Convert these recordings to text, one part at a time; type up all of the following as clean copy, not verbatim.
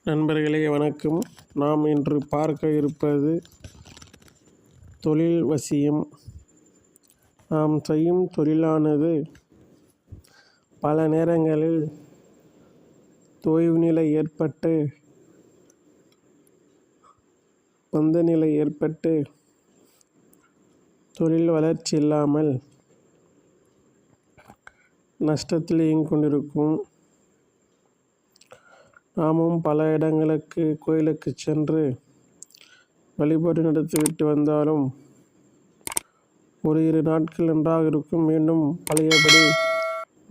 நண்பர்களே வணக்கம். நாம் இன்று பார்க்க இருப்பது தொழில் வசியம். நாம் செய்யும் தொழிலானது பல நேரங்களில் தொய்வு நிலை ஏற்பட்டு மந்த நிலை ஏற்பட்டு தொழில் வளர்ச்சி இல்லாமல் நஷ்டத்தில் இயங்கிக் கொண்டிருக்கும். நாமும் பல இடங்களுக்கு கோயிலுக்கு சென்று வழிபாடு நடத்திவிட்டு வந்தாலும் ஒரு 2 நாட்கள் நன்றாக இருக்கும், மீண்டும் பழையபடி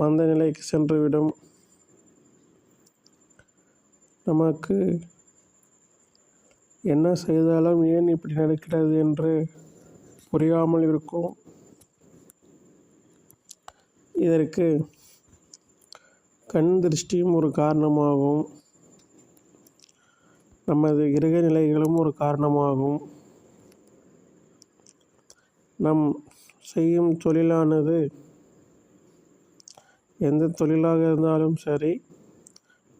மந்த நிலைக்கு சென்றுவிடும். நமக்கு என்ன செய்தாலும் ஏன் இப்படி நடக்கிறது என்று புரியாமல் இருக்கும். இதற்கு கண் திருஷ்டியும் ஒரு காரணமாகும், நமது கிரக நிலைகளும் ஒரு காரணமாகும். நம் செய்யும் தொழிலானது எந்த தொழிலாக இருந்தாலும் சரி,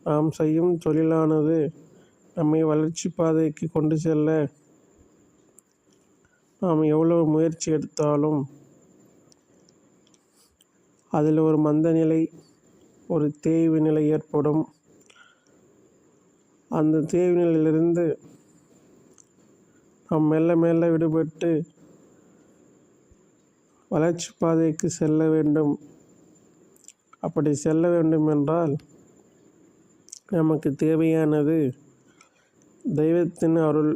நாம் செய்யும் தொழிலானது நம்மை வளர்ச்சி பாதைக்கு கொண்டு செல்ல நாம் எவ்வளவு முயற்சி எடுத்தாலும் அதில் ஒரு மந்த நிலை, ஒரு தேய்வு நிலை ஏற்படும். அந்த தேய்வு நிலையிலிருந்து நாம் மெல்ல மெல்ல விடுபட்டு வளர்ச்சி பாதைக்கு செல்ல வேண்டும். அப்படி செல்ல வேண்டும் என்றால் நமக்கு தேவையானது தெய்வத்தின் அருள்.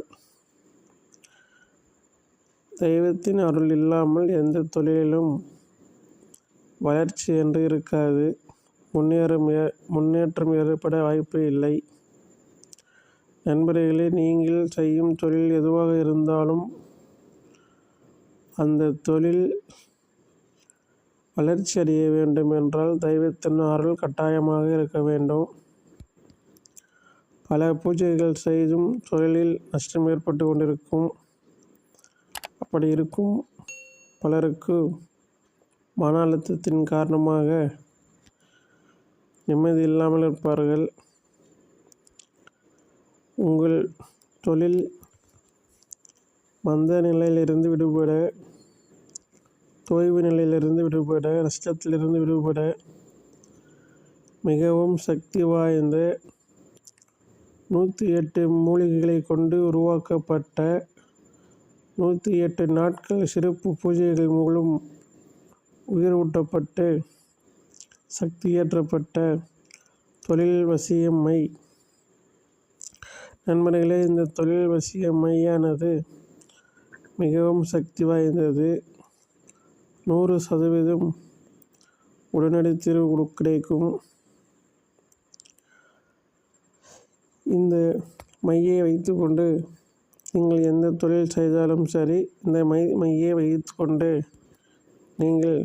தெய்வத்தின் அருள் இல்லாமல் எந்த தொழிலிலும் வளர்ச்சி என்று இருக்காது, முன்னேற்றம் ஏற்பட வாய்ப்பு இல்லை. நண்பர்களே, நீங்கள் செய்யும் தொழில் எதுவாக இருந்தாலும் அந்த தொழில் வளர்ச்சி அடைய வேண்டும் என்றால் தெய்வத்தின் அருள் கட்டாயமாக இருக்க வேண்டும். பல பூஜைகள் செய்தும் தொழிலில் நஷ்டம் ஏற்பட்டு கொண்டிருக்கும். அப்படி இருக்கும் பலருக்கு மன அழுத்தத்தின் காரணமாக நிம்மதி இல்லாமல் இருப்பார்கள். உங்கள் தொழில் மந்த நிலையிலிருந்து விடுபட, தொய்வு நிலையிலிருந்து விடுபட, நஷ்டத்திலிருந்து விடுபட மிகவும் சக்தி வாய்ந்த 108 மூலிகைகளை கொண்டு உருவாக்கப்பட்ட 108 நாட்கள் சிறப்பு பூஜைகள் மூலம் உயிர் ஊட்டப்பட்டு சக்தி ஏற்றப்பட்ட தொழில் வசிய மை. நண்பர்களே, இந்த தொழில் வசிய மையானது மிகவும் சக்தி வாய்ந்தது. 100% உடனடி தீர்வு கிடைக்கும். இந்த மையை வைத்துக்கொண்டு நீங்கள் எந்த தொழில் செய்தாலும் சரி, இந்த மையை வைத்துக்கொண்டு நீங்கள்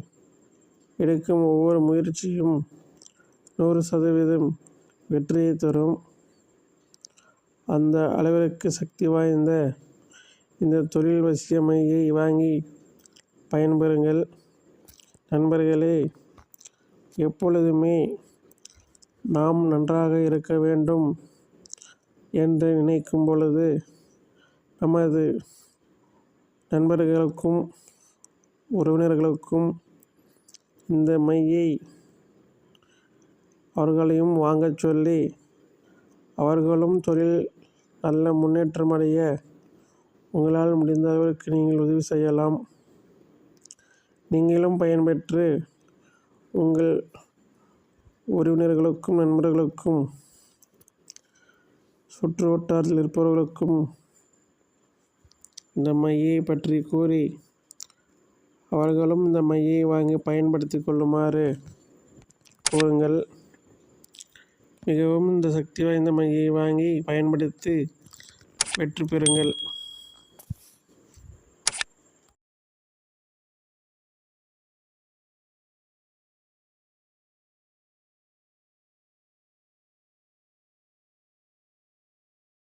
எடுக்கும் ஒவ்வொரு முயற்சியும் 100% வெற்றியை தரும். அந்த அளவிற்கு சக்தி வாய்ந்த இந்த தொழில் வசிய மையை வாங்கி பயன்பெறுங்கள். நண்பர்களே, எப்பொழுதுமே நாம் நன்றாக இருக்க வேண்டும் என்று நினைக்கும் பொழுது நமது நண்பர்களுக்கும் உறவினர்களுக்கும் இந்த மையை அவர்களையும் வாங்கச் சொல்லி அவர்களும் தொழில் நல்ல முன்னேற்றம் அடைய உங்களால் முடிந்த அளவிற்கு நீங்கள் உதவி செய்யலாம். நீங்களும் பயன்பெற்று உங்கள் உறவினர்களுக்கும் நண்பர்களுக்கும் சுற்று வட்டாரத்தில் இருப்பவர்களுக்கும் இந்த மையை பற்றி கூறி அவர்களும் இந்த மையை வாங்கி பயன்படுத்தி கொள்ளுமாறு கூறுங்கள். மிகவும் இந்த சக்தி வாய்ந்த மையை வாங்கி பயன்படுத்தி வெற்றி பெறுங்கள்.